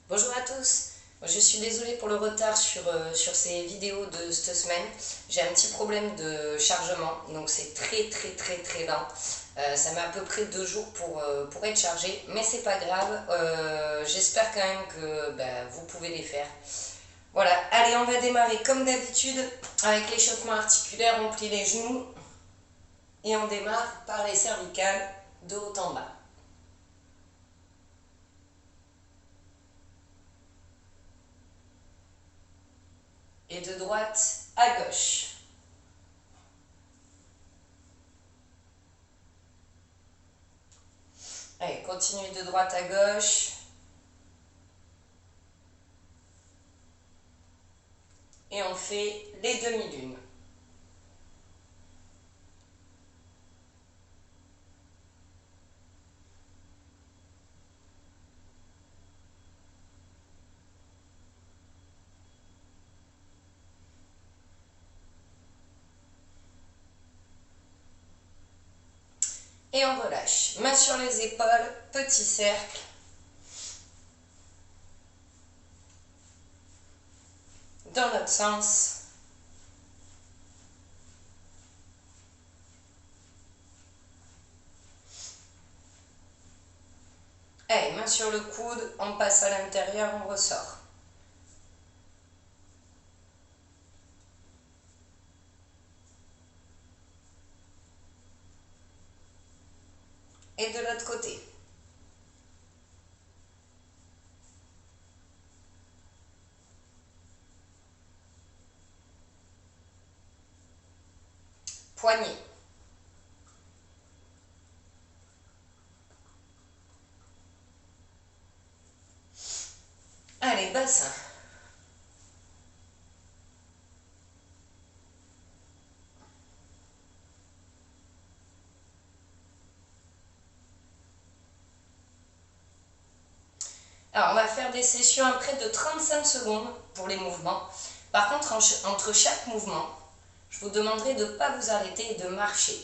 Bonjour à tous, je suis désolée pour le retard sur ces vidéos de cette semaine. J'ai un petit problème de chargement, donc c'est très lent. Ça met à peu près 2 jours pour être chargé, mais c'est pas grave. J'espère quand même que vous pouvez les faire. Voilà, allez, on va démarrer comme d'habitude avec l'échauffement articulaire. On plie les genoux et on démarre par les cervicales de haut en bas. Et de droite à gauche. Allez, continue de droite à gauche. Et on fait les demi-lunes. Et on relâche. Main sur les épaules, petit cercle. Dans l'autre sens. Allez, main sur le coude, on passe à l'intérieur, on ressort. Et de l'autre côté. Poignet. Allez, bassin. Alors, on va faire des sessions à près de 35 secondes pour les mouvements. Par contre, entre chaque mouvement, je vous demanderai de ne pas vous arrêter et de marcher.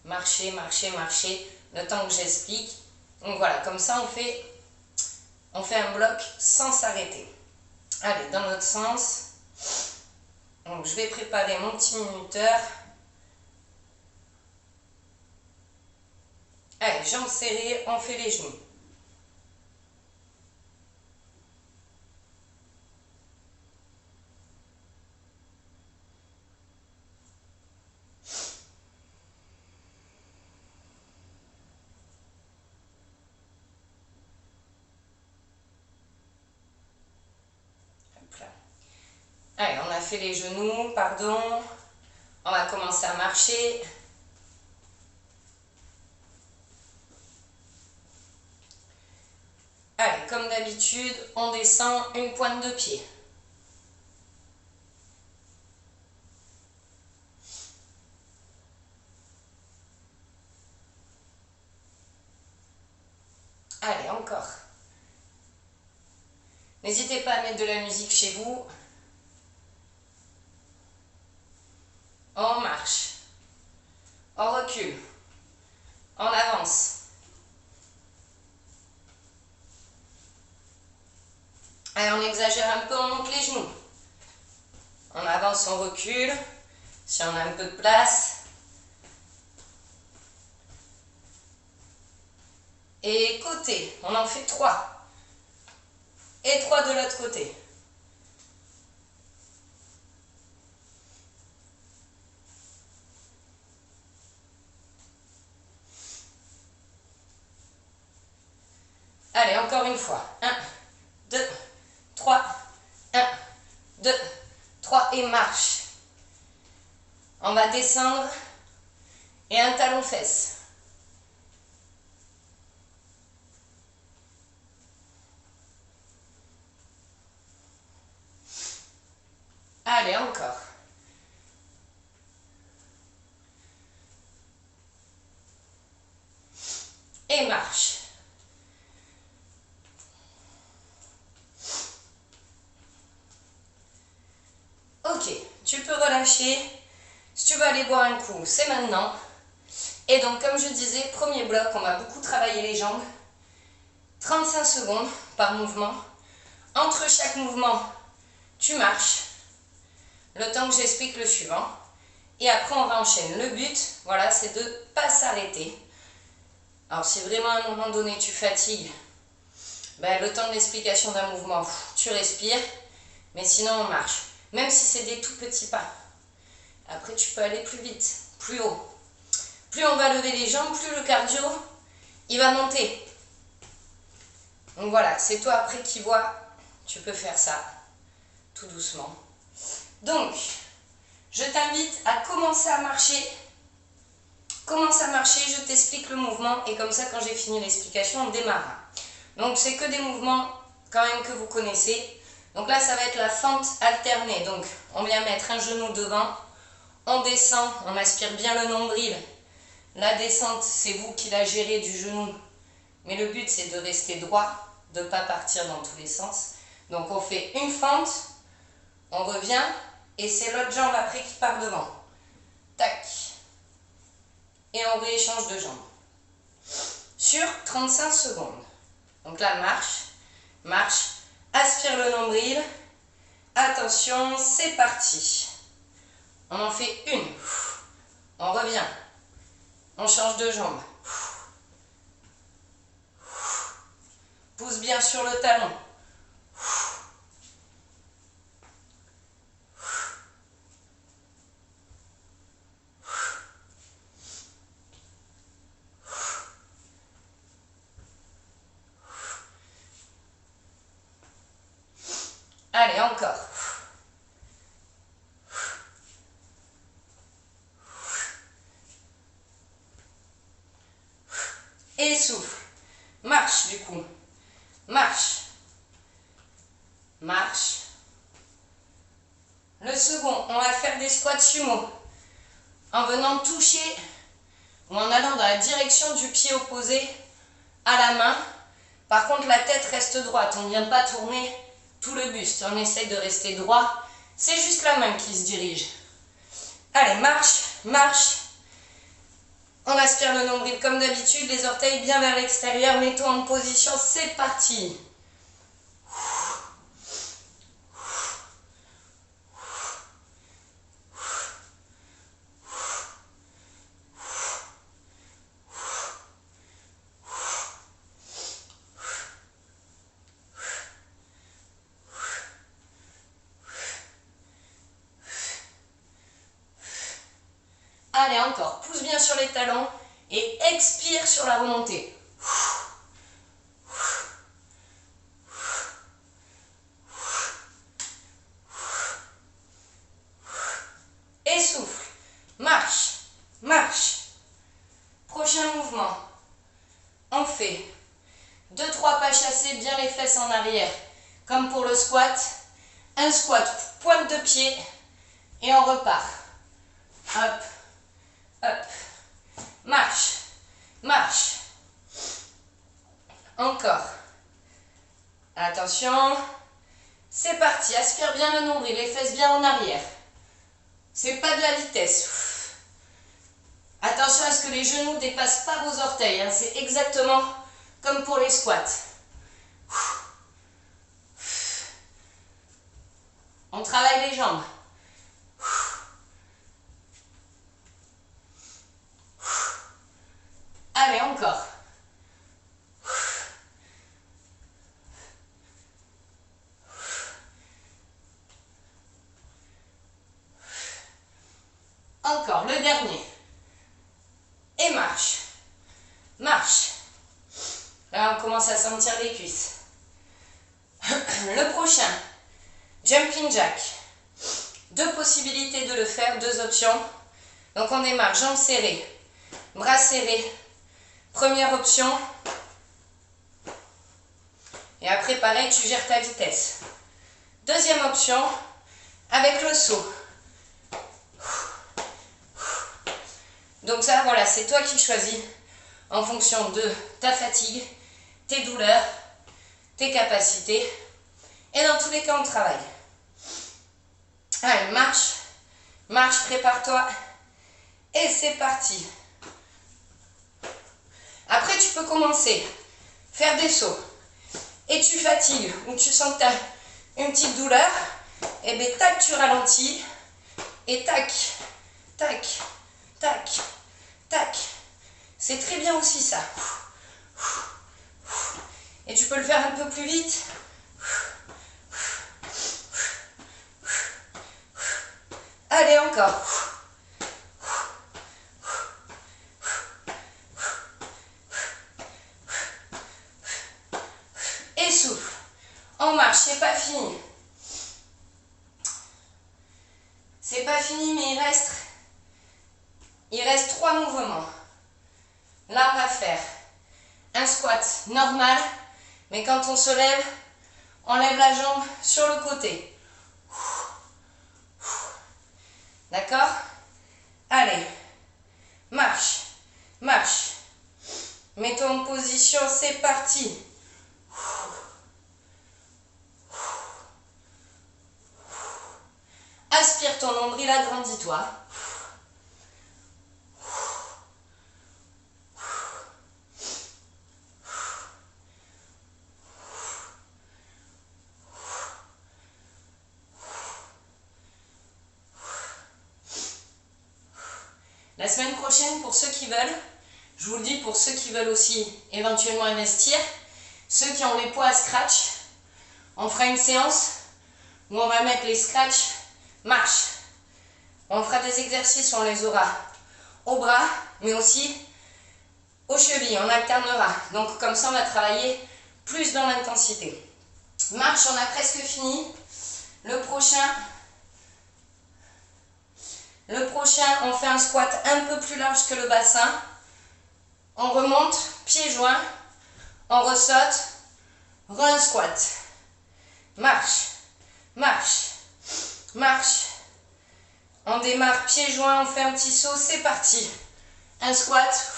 Marcher, le temps que j'explique. Donc voilà, comme ça on fait un bloc sans s'arrêter. Allez, dans l'autre sens. Donc je vais préparer mon petit minuteur. Allez, jambes serrées, on fait les genoux. Allez, on a fait les genoux, pardon. On va commencer à marcher. Allez, comme d'habitude, on descend une pointe de pied. Allez, encore. N'hésitez pas à mettre de la musique chez vous. On marche. On recule. On avance. Allez, on exagère un peu, on monte les genoux. On avance, on recule. Si on a un peu de place. Et côté, on en fait 3. Et 3 de l'autre côté. Allez, encore une fois. 1, 2, 3. 1, 2, 3 et marche. On va descendre et un talon-fesse. Allez, encore. Et marche. Ok, tu peux relâcher. Si tu veux aller boire un coup, c'est maintenant. Et donc, comme je disais, premier bloc, on va beaucoup travailler les jambes. 35 secondes par mouvement. Entre chaque mouvement, tu marches, le temps que j'explique le suivant. Et après, on enchaîne. Le but, voilà, c'est de ne pas s'arrêter. Alors, si vraiment à un moment donné, tu fatigues, ben, le temps de l'explication d'un mouvement, tu respires. Mais sinon, on marche. Même si c'est des tout petits pas. Après, tu peux aller plus vite, plus haut. Plus on va lever les jambes, plus le cardio, il va monter. Donc voilà, c'est toi après qui vois. Tu peux faire ça tout doucement. Donc, je t'invite à commencer à marcher. Commence à marcher, je t'explique le mouvement et comme ça, quand j'ai fini l'explication, on démarre. Donc, c'est que des mouvements quand même que vous connaissez. Donc là, ça va être la fente alternée. Donc, on vient mettre un genou devant, on descend, on aspire bien le nombril. La descente, c'est vous qui la gérez du genou. Mais le but, c'est de rester droit, de ne pas partir dans tous les sens. Donc, on fait une fente, on revient et c'est l'autre jambe après qui part devant. Tac. Et on rééchange de jambes. Sur 35 secondes. Donc là, marche, marche, aspire le nombril. Attention, c'est parti. On en fait une. On revient. On change de jambe. Pousse bien sur le talon. Allez, encore. Et souffle. Marche du coup. Marche. Marche. Le second, on va faire des squats sumo. En venant toucher ou en allant dans la direction du pied opposé à la main. Par contre, la tête reste droite. On ne vient pas tourner tout le buste. On essaye de rester droit. C'est juste la main qui se dirige. Allez, marche, marche. On aspire le nombril comme d'habitude, les orteils bien vers l'extérieur. Mets-toi en position, c'est parti. Allez, encore. Pousse bien sur les talons et expire sur la remontée. Et souffle. Marche, marche. Prochain mouvement. On fait 2-3 pas chassés, bien les fesses en arrière. Comme pour le squat. Un squat, pointe de pied. Et on repart. Hop. Hop. Marche, marche. Encore. Attention. C'est parti. Aspire bien le nombril, les fesses bien en arrière. C'est pas de la vitesse. Attention à ce que les genoux ne dépassent pas vos orteils. Hein. C'est exactement comme pour les squats. On travaille les jambes. Allez, encore. Encore, le dernier. Et marche. Marche. Là, on commence à sentir les cuisses. Le prochain, jumping jack. Deux possibilités de le faire, deux options. Donc on démarre, jambes serrées, bras serrés. Première option. Et après, pareil, tu gères ta vitesse. Deuxième option, avec le saut. Donc ça, voilà, c'est toi qui choisis en fonction de ta fatigue, tes douleurs, tes capacités. Et dans tous les cas, on travaille. Allez, marche, marche, prépare-toi. Et c'est parti. Après, tu peux commencer. Faire des sauts. et tu fatigues, ou tu sens que tu as une petite douleur, et bien tac, tu ralentis, et tac, tac, tac, tac. C'est très bien aussi ça. Et tu peux le faire un peu plus vite. Allez, encore. Et souffle. En marche, c'est pas fini. C'est pas fini, mais il reste 3 mouvements. Là, on va faire un squat normal, mais quand on se lève, on lève la jambe sur le côté. D'accord? Allez, marche, marche. Mets-toi en position, c'est parti. Aspire ton nombril, agrandis-toi. La semaine prochaine, pour ceux qui veulent, je vous le dis, pour ceux qui veulent aussi éventuellement investir, ceux qui ont les poids à scratch, on fera une séance où on va mettre les scratch marche. On fera des exercices où on les aura au bras, mais aussi aux chevilles, on alternera. Donc comme ça, on va travailler plus dans l'intensité. Marche, on a presque fini. Le prochain, on fait un squat un peu plus large que le bassin. On remonte, pieds joints, on ressaute, un squat. Marche, marche, marche. On démarre pieds joints, on fait un petit saut, c'est parti. Un squat.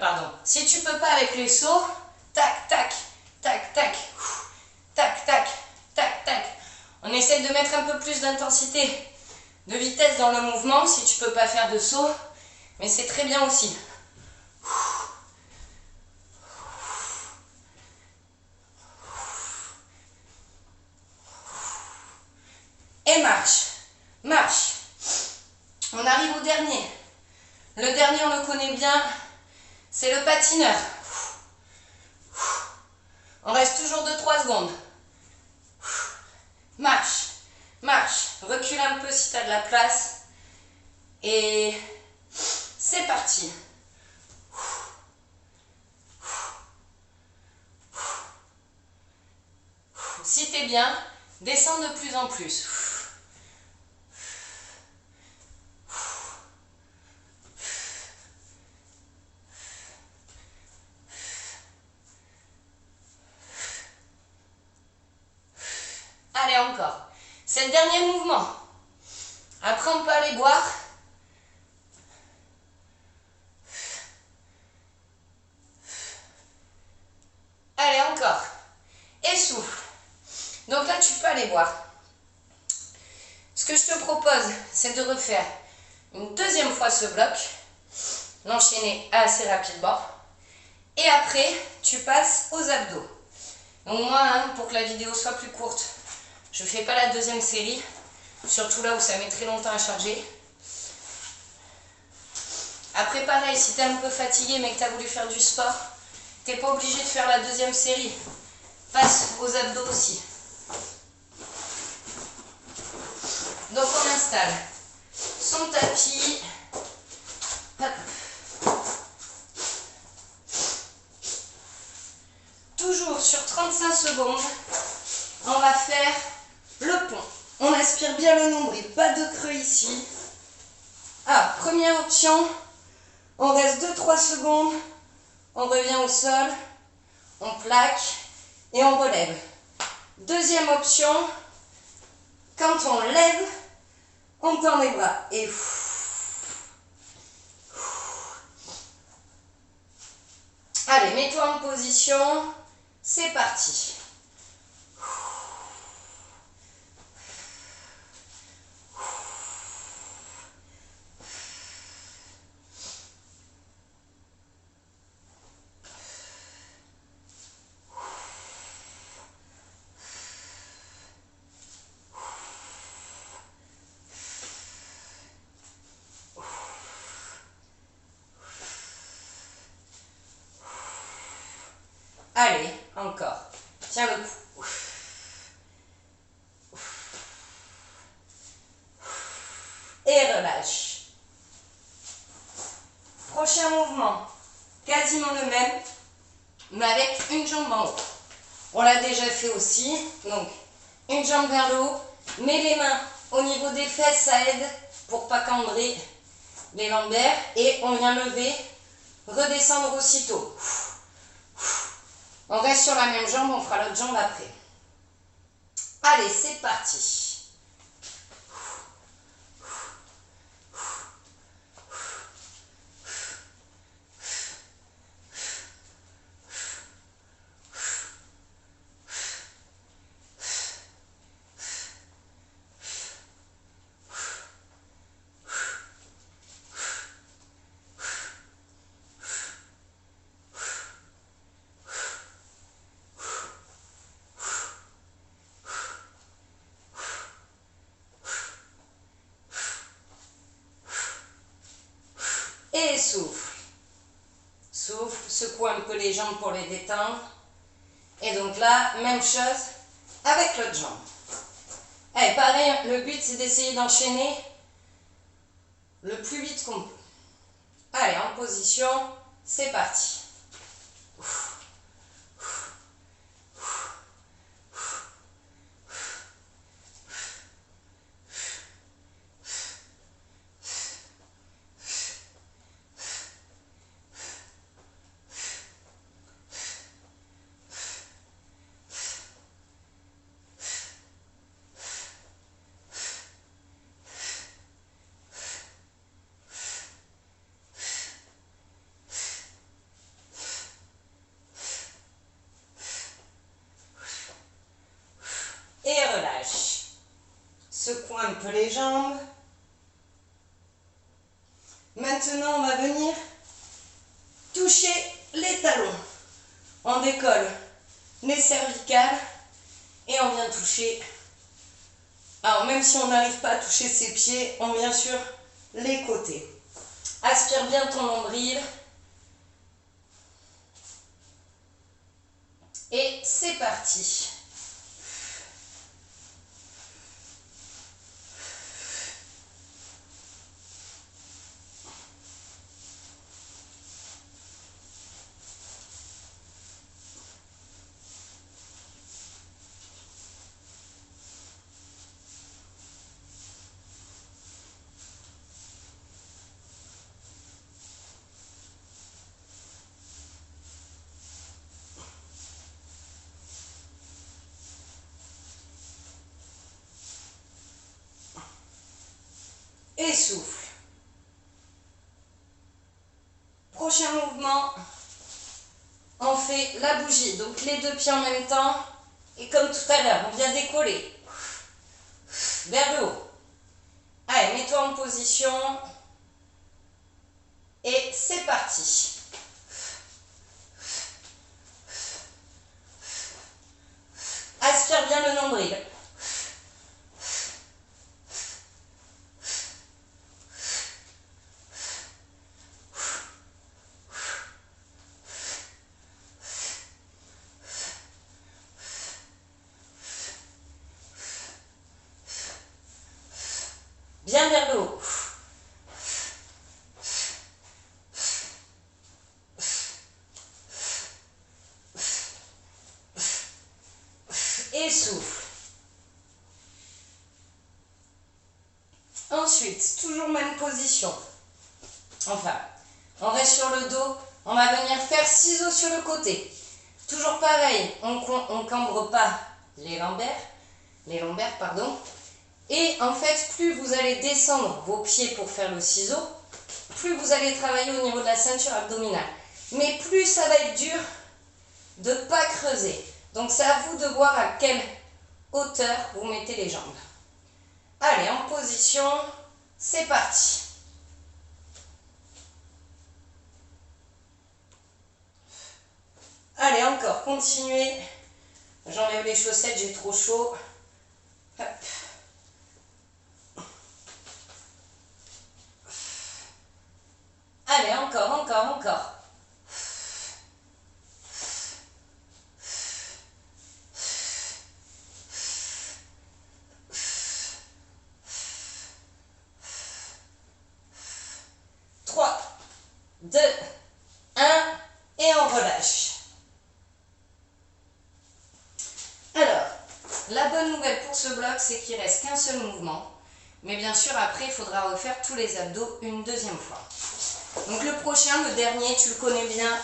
Pardon. Si tu peux pas avec les sauts, tac, tac, tac, tac, tac, tac, tac, tac. On essaie de mettre un peu plus d'intensité, de vitesse dans le mouvement, si tu peux pas faire de saut, mais c'est très bien aussi. Et marche, marche. On arrive au dernier. Le dernier, on le connaît bien, c'est le patineur. On reste toujours 2-3 secondes. Marche, marche. Recule un peu si tu as de la place. Et c'est parti. Si tu es bien, descends de plus en plus. Allez, encore. C'est le dernier mouvement. Après, on peut aller boire. Allez, encore. Et souffle. Donc là, tu peux aller boire. Ce que je te propose, c'est de refaire une deuxième fois ce bloc. L'enchaîner assez rapidement. Et après, tu passes aux abdos. Donc moi, pour que la vidéo soit plus courte, je ne fais pas la deuxième série, surtout là où ça met très longtemps à charger. Après pareil, si tu es un peu fatigué mais que tu as voulu faire du sport, tu n'es pas obligé de faire la deuxième série. Passe aux abdos aussi. Donc on installe son tapis. Hop. Toujours sur 35 secondes, on va faire le pont. On aspire bien le nombril, pas de creux ici. Ah, première option, on reste 2-3 secondes, on revient au sol, on plaque et on relève. Deuxième option, quand on lève, on tend les bras et allez, mets-toi en position, c'est parti. et relâche. Prochain mouvement, quasiment le même, mais avec une jambe en haut. On l'a déjà fait aussi, donc une jambe vers le haut, mets les mains au niveau des fesses, ça aide pour ne pas cambrer les lombaires, et on vient lever, redescendre aussitôt. On reste sur la même jambe, on fera l'autre jambe après. Allez, c'est parti. Et souffle. Souffle, secoue un peu les jambes pour les détendre. Et donc là, même chose avec l'autre jambe. Allez, pareil, le but c'est d'essayer d'enchaîner le plus vite qu'on peut. Allez, en position, c'est parti. Et relâche. Secoue un peu les jambes. Maintenant, on va venir toucher les talons. On décolle les cervicales et on vient toucher. Alors, même si on n'arrive pas à toucher ses pieds, on vient sur les côtés. Aspire bien ton nombril. Et c'est parti. Et souffle. Prochain mouvement, on fait la bougie. Donc les deux pieds en même temps. Et comme tout à l'heure, on vient décoller vers le haut. Allez, mets-toi en position. Et c'est parti. Aspire bien le nombril. Bien vers le haut. Et souffle. Ensuite, toujours même position. Enfin, on reste sur le dos. On va venir faire ciseaux sur le côté. Toujours pareil, on ne cambre pas les lombaires, pardon. Et en fait, plus vous allez descendre vos pieds pour faire le ciseau, plus vous allez travailler au niveau de la ceinture abdominale. Mais plus ça va être dur de ne pas creuser. Donc c'est à vous de voir à quelle hauteur vous mettez les jambes. Allez, en position, c'est parti. Allez, encore, continuez. J'enlève les chaussettes, j'ai trop chaud. Hop. Allez, encore. 2, 1 et on relâche. Alors, la bonne nouvelle pour ce bloc, c'est qu'il ne reste qu'un seul mouvement. Mais bien sûr, après, il faudra refaire tous les abdos une deuxième fois. Donc le prochain, le dernier, tu le connais bien,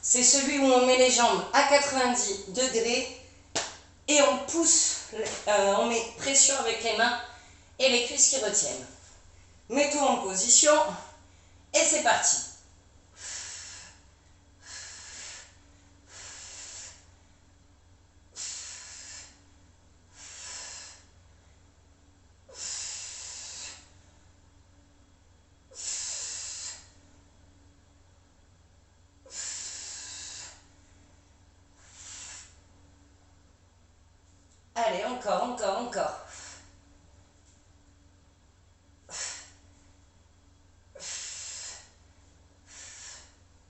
c'est celui où on met les jambes à 90 degrés et on pousse, on met pression avec les mains et les cuisses qui retiennent. Mets-toi en position et c'est parti. Allez, encore, encore, encore.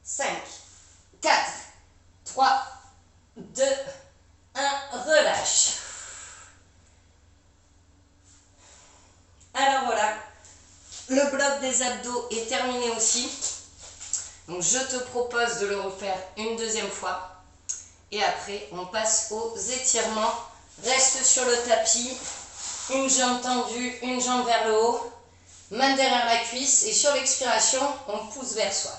5, 4, 3, 2, 1, relâche. Alors voilà, le bloc des abdos est terminé aussi. Donc je te propose de le refaire une deuxième fois. Et après, on passe aux étirements. Reste sur le tapis, une jambe tendue, une jambe vers le haut, main derrière la cuisse et sur l'expiration, on pousse vers soi.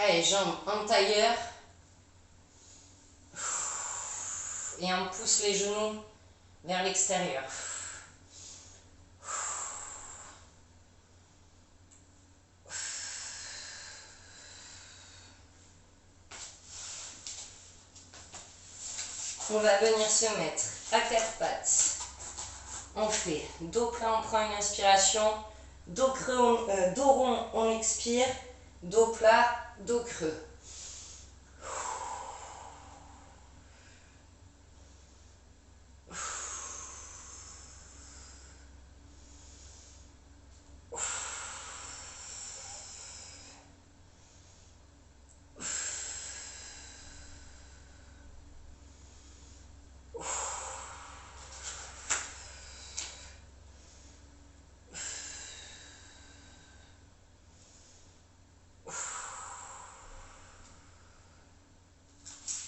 Allez, jambes en tailleur. Et on pousse les genoux vers l'extérieur. On va venir se mettre à quatre pattes. On fait dos plat, on prend une inspiration. Dos creux, dos rond, on expire. Dos plat, dos creux.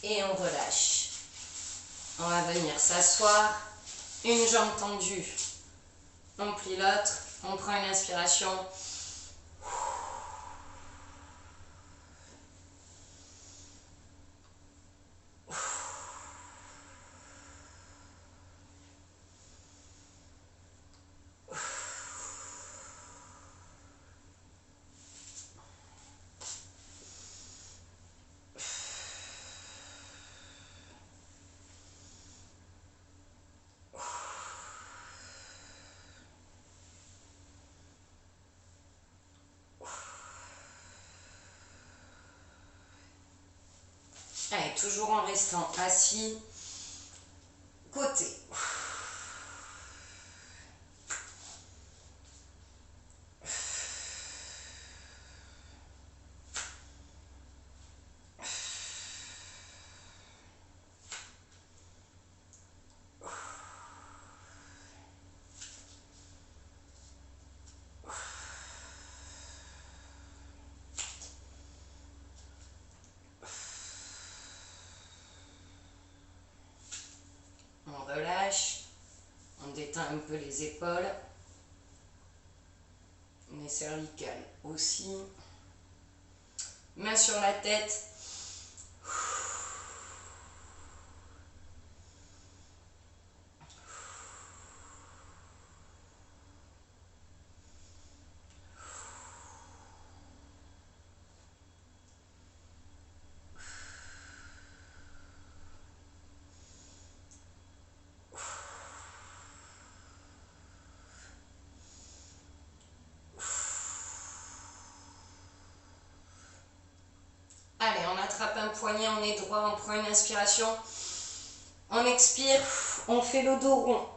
Et on relâche. On va venir s'asseoir, une jambe tendue, on plie l'autre, on prend une inspiration. Allez, toujours en restant assis, côté. On relâche, on détend un peu les épaules, les cervicales aussi. Main sur la tête. attrape un poignet, on est droit, on prend une inspiration. On expire, on fait le dos rond.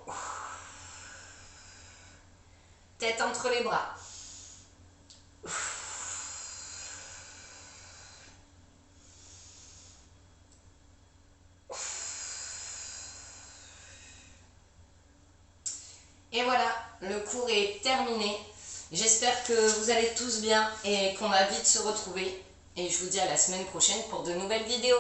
Tête entre les bras. Et voilà, le cours est terminé. J'espère que vous allez tous bien et qu'on va vite se retrouver. Et je vous dis à la semaine prochaine pour de nouvelles vidéos.